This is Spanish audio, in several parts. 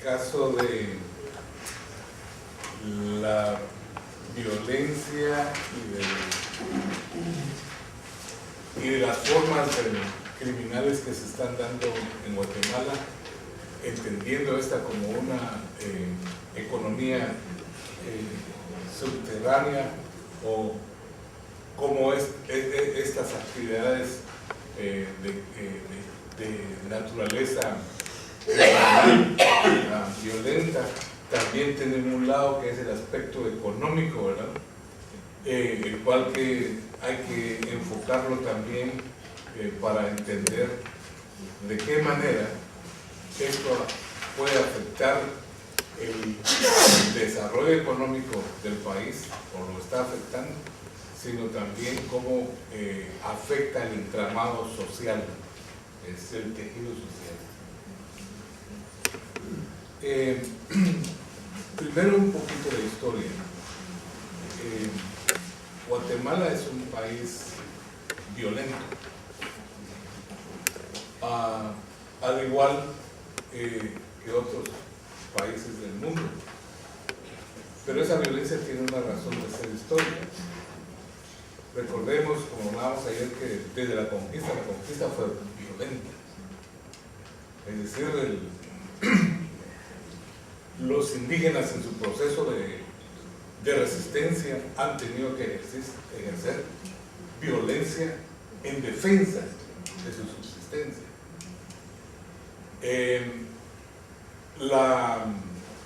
caso de la violencia y de las formas criminales que se están dando en Guatemala, entendiendo esta como una economía subterránea, o como estas actividades de naturaleza violenta también tienen un lado que es el aspecto económico, ¿verdad? El cual que hay que enfocarlo también para entender de qué manera esto puede afectar el desarrollo económico del país, o lo está afectando, sino también cómo afecta el entramado social, es el tejido social. Primero un poquito de historia. Guatemala es un país violento, al igual que otros países del mundo, pero esa violencia tiene una razón de ser histórica. Recordemos, como hablábamos ayer, que desde la conquista fue violenta, es decir, los indígenas en su proceso de resistencia han tenido que ejercer violencia en defensa de su subsistencia. La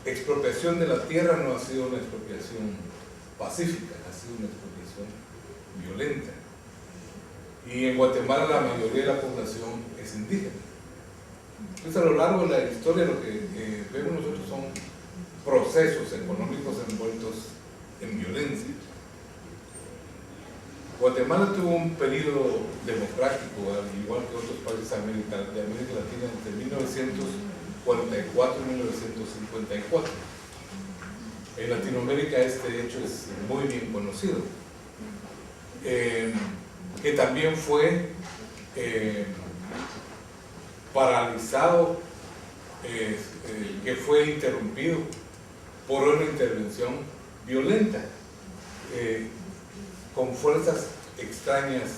expropiación de la tierra no ha sido una expropiación pacífica, ha sido una expropiación violenta. Y en Guatemala la mayoría de la población es indígena. Entonces, a lo largo de la historia lo que vemos nosotros son procesos económicos envueltos en violencia. Guatemala tuvo un periodo democrático, al igual que otros países de América Latina, entre 1944 y 1954. En Latinoamérica este hecho es muy bien conocido, que también fue paralizado, que fue interrumpido por una intervención violenta con fuerzas extrañas,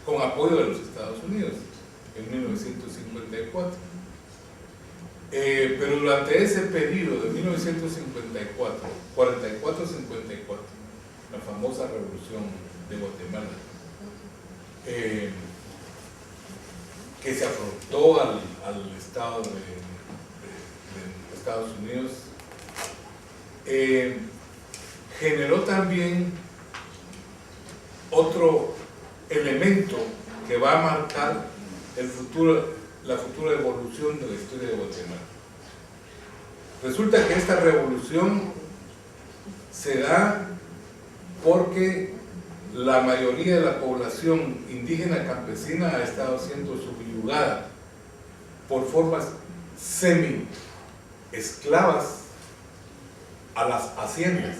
con apoyo de los Estados Unidos en 1954. Pero durante ese periodo de 1954, 44-54, la famosa revolución de Guatemala, que se afrontó al Estado de Estados Unidos, generó también otro elemento que va a marcar la futura evolución de la historia de Guatemala. Resulta que esta revolución se da porque la mayoría de la población indígena campesina ha estado siendo subyugada por formas semi-esclavas a las haciendas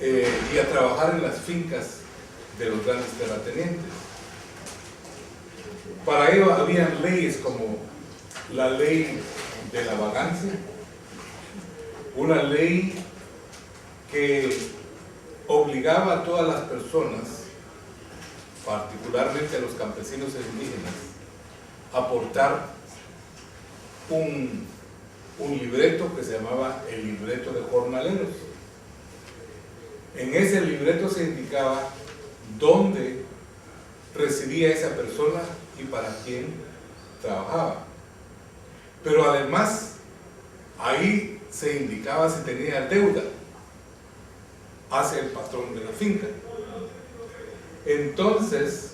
y a trabajar en las fincas de los grandes terratenientes. Para ello habían leyes como la ley de la vagancia, una ley que obligaba a todas las personas, particularmente a los campesinos e indígenas, a aportar un libreto que se llamaba el libreto de jornaleros. En ese libreto se indicaba dónde residía esa persona y para quién trabajaba. Pero además, ahí se indicaba si tenía deuda hacia el patrón de la finca. Entonces,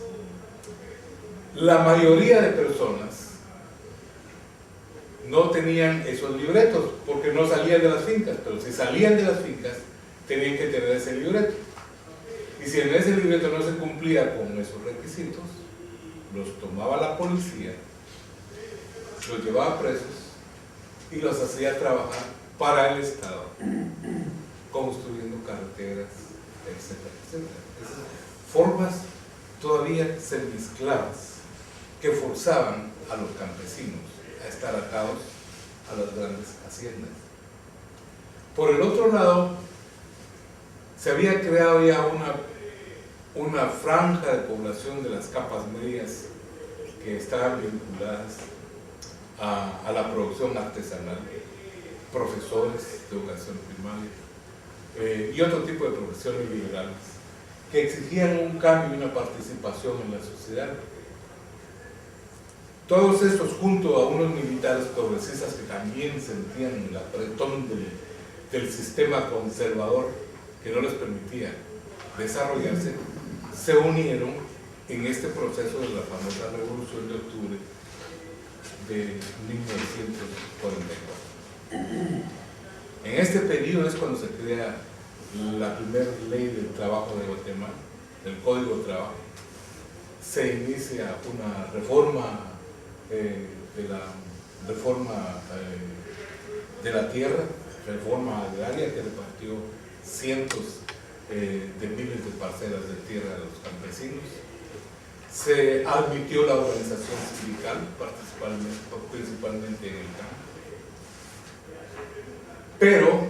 la mayoría de personas no tenían esos libretos porque no salían de las fincas, pero si salían de las fincas tenían que tener ese libreto. Y si en ese libreto no se cumplía con esos requisitos, los tomaba la policía, los llevaba presos y los hacía trabajar para el Estado, construyendo carreteras, etcétera, etcétera. Esas formas todavía semiesclavas que forzaban a los campesinos a estar atados a las grandes haciendas. Por el otro lado, se había creado ya una franja de población de las capas medias que estaban vinculadas a la producción artesanal, profesores de educación primaria y otro tipo de profesiones liberales que exigían un cambio y una participación en la sociedad. Todos estos, junto a unos militares progresistas que también sentían el apretón del sistema conservador que no les permitía desarrollarse, se unieron en este proceso de la famosa Revolución de Octubre de 1944. En este periodo es cuando se crea la primera ley del trabajo de Guatemala, el Código de Trabajo. Se inicia una reforma de la tierra, reforma agraria que repartió cientos de miles de parcelas de tierra a los campesinos. Se admitió la organización sindical, principalmente en el campo. Pero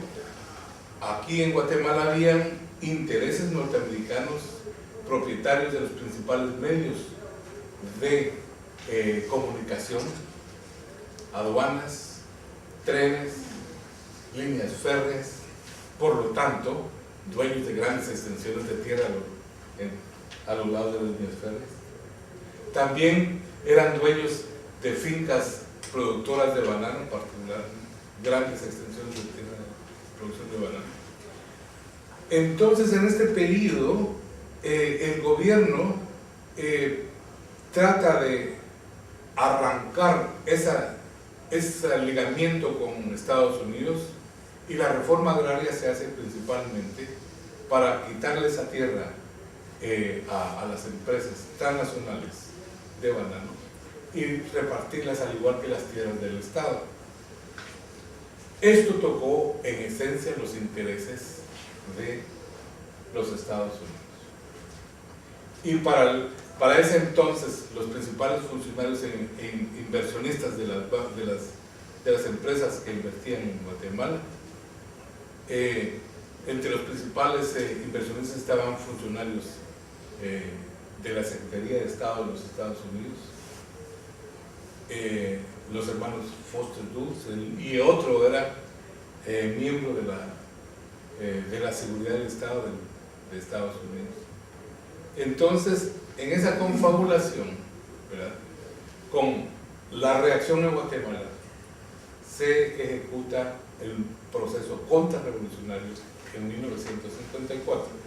aquí en Guatemala habían intereses norteamericanos propietarios de los principales medios de comunicación, aduanas, trenes, líneas férreas, por lo tanto, dueños de grandes extensiones de tierra a los lados de las líneas férreas. También eran dueños de fincas productoras de banano, en particular, grandes extensiones de tierra de producción de banano. Entonces, en este periodo, el gobierno trata de arrancar ese ligamiento con Estados Unidos, y la reforma agraria se hace principalmente para quitarle esa tierra a las empresas transnacionales de banano y repartirlas al igual que las tierras del Estado. Esto tocó en esencia los intereses de los Estados Unidos. Y para ese entonces los principales funcionarios inversionistas de las empresas que invertían en Guatemala, entre los principales inversionistas estaban funcionarios de la Secretaría de Estado de los Estados Unidos, los hermanos Foster Dulles, y otro era miembro de la Seguridad del Estado de Estados Unidos. Entonces, en esa confabulación, ¿verdad?, con la reacción en Guatemala, se ejecuta el proceso contrarrevolucionario en 1954.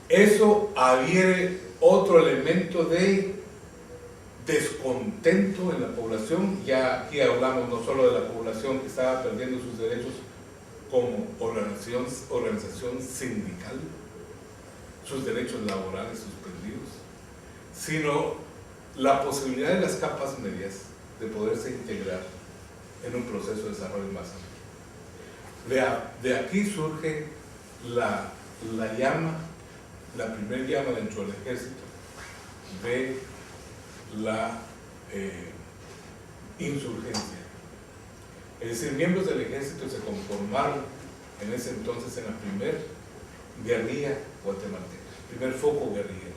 Eso adhiere otro elemento de descontento en la población. Ya aquí hablamos no solo de la población que estaba perdiendo sus derechos como organización sindical, sus derechos laborales suspendidos, sino la posibilidad de las capas medias de poderse integrar en un proceso de desarrollo más amplio. De aquí surge la primer llama dentro del ejército de la insurgencia. Es decir, miembros del ejército se conformaron en ese entonces en la primer guerrilla guatemalteca, primer foco guerrillero.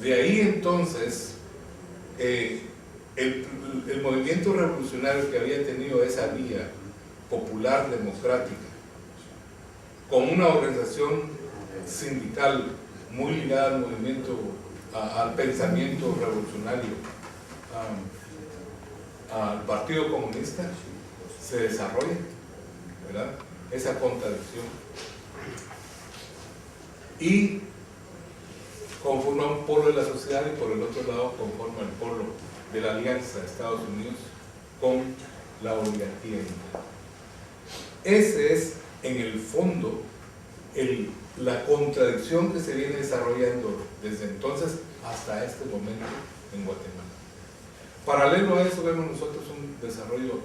De ahí entonces el movimiento revolucionario que había tenido esa vía popular democrática con una organización sindical muy ligada al movimiento, al pensamiento revolucionario, al Partido Comunista, se desarrolla, ¿verdad?, esa contradicción, y conforma un polo de la sociedad, y por el otro lado conforma el polo de la alianza de Estados Unidos con la oligarquía interna. Ese es, en el fondo, la contradicción que se viene desarrollando desde entonces hasta este momento en Guatemala. Paralelo a eso vemos nosotros un desarrollo,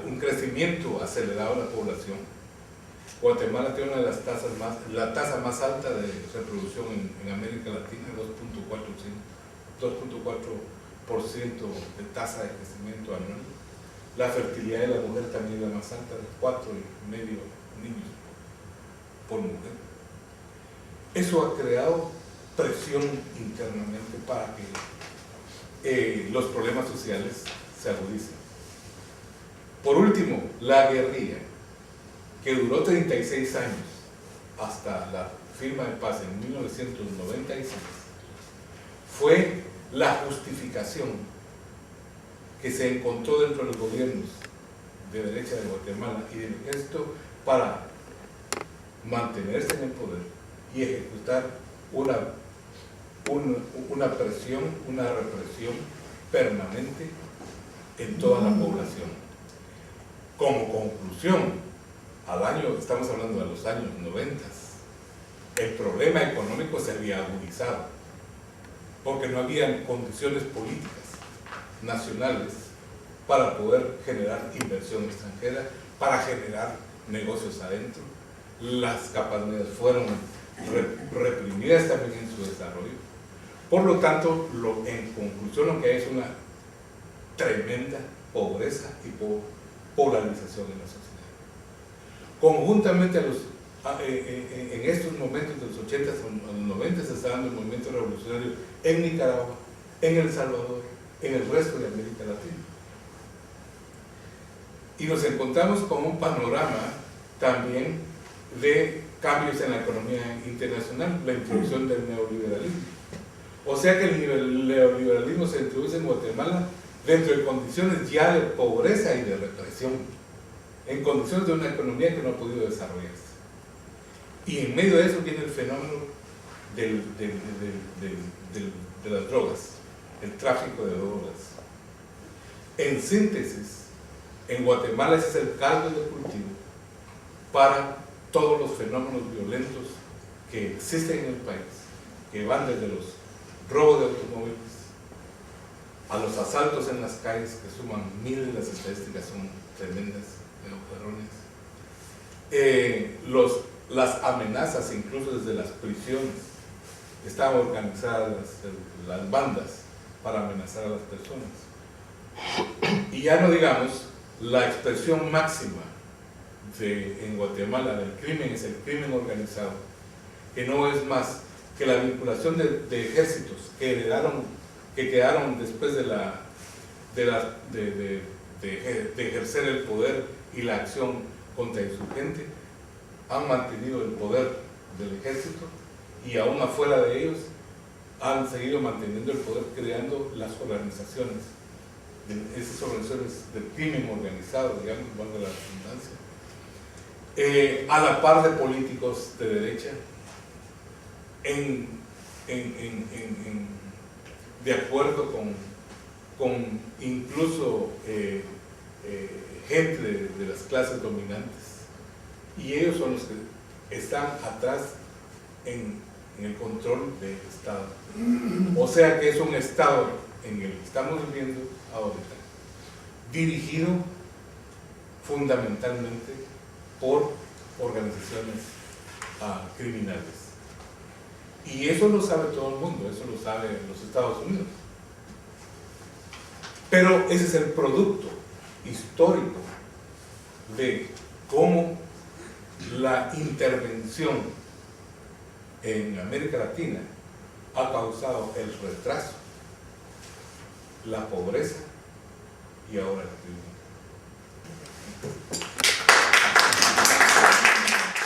un crecimiento acelerado de la población. Guatemala tiene una de las tasas la tasa más alta de reproducción en América Latina, 2.4 de tasa de crecimiento anual. La fertilidad de la mujer también es la más alta, de 4,5 niños por mujer. Eso ha creado presión internamente para que los problemas sociales se agudicen. Por último, la guerrilla, que duró 36 años hasta la firma de paz en 1996, fue la justificación que se encontró dentro de los gobiernos de derecha de Guatemala y del ejército para mantenerse en el poder y ejecutar una presión, una represión permanente en toda la población. Como conclusión, estamos hablando de los años 90, el problema económico se había agudizado porque no había condiciones políticas nacionales para poder generar inversión extranjera, para generar negocios adentro. Las capas medias fueron reprimidas también en su desarrollo. Por lo tanto, en conclusión, lo que hay es una tremenda pobreza y polarización en la sociedad. Conjuntamente en estos momentos de los 80 a los 90 se está dando el movimiento revolucionario en Nicaragua, en El Salvador, en el resto de América Latina. Y nos encontramos con un panorama también de cambios en la economía internacional, la introducción del neoliberalismo. O sea que el neoliberalismo se introduce en Guatemala dentro de condiciones ya de pobreza y de represión, en condiciones de una economía que no ha podido desarrollarse. Y en medio de eso viene el fenómeno de las drogas, el tráfico de drogas. En síntesis, en Guatemala ese es el caldo de cultivo para todos los fenómenos violentos que existen en el país, que van desde los robos de automóviles a los asaltos en las calles, que suman miles, las estadísticas son tremendas, las amenazas, incluso desde las prisiones, estaban organizadas las bandas para amenazar a las personas. Y ya no digamos, la expresión máxima en Guatemala del crimen es el crimen organizado, que no es más que la vinculación de ejércitos que quedaron después de ejercer el poder y la acción contra insurgente, han mantenido el poder del ejército y aún afuera de ellos han seguido manteniendo el poder, creando las organizaciones, esas organizaciones del crimen organizado, digamos, valga la redundancia, a la par de políticos de derecha, de acuerdo con incluso gente de las clases dominantes, y ellos son los que están atrás en el control del Estado. O sea que es un Estado en el que estamos viviendo ahorita, dirigido fundamentalmente por organizaciones criminales. Y eso lo sabe todo el mundo, eso lo sabe los Estados Unidos. Pero ese es el producto histórico de cómo la intervención en América Latina ha causado el retraso, la pobreza y ahora el crimen.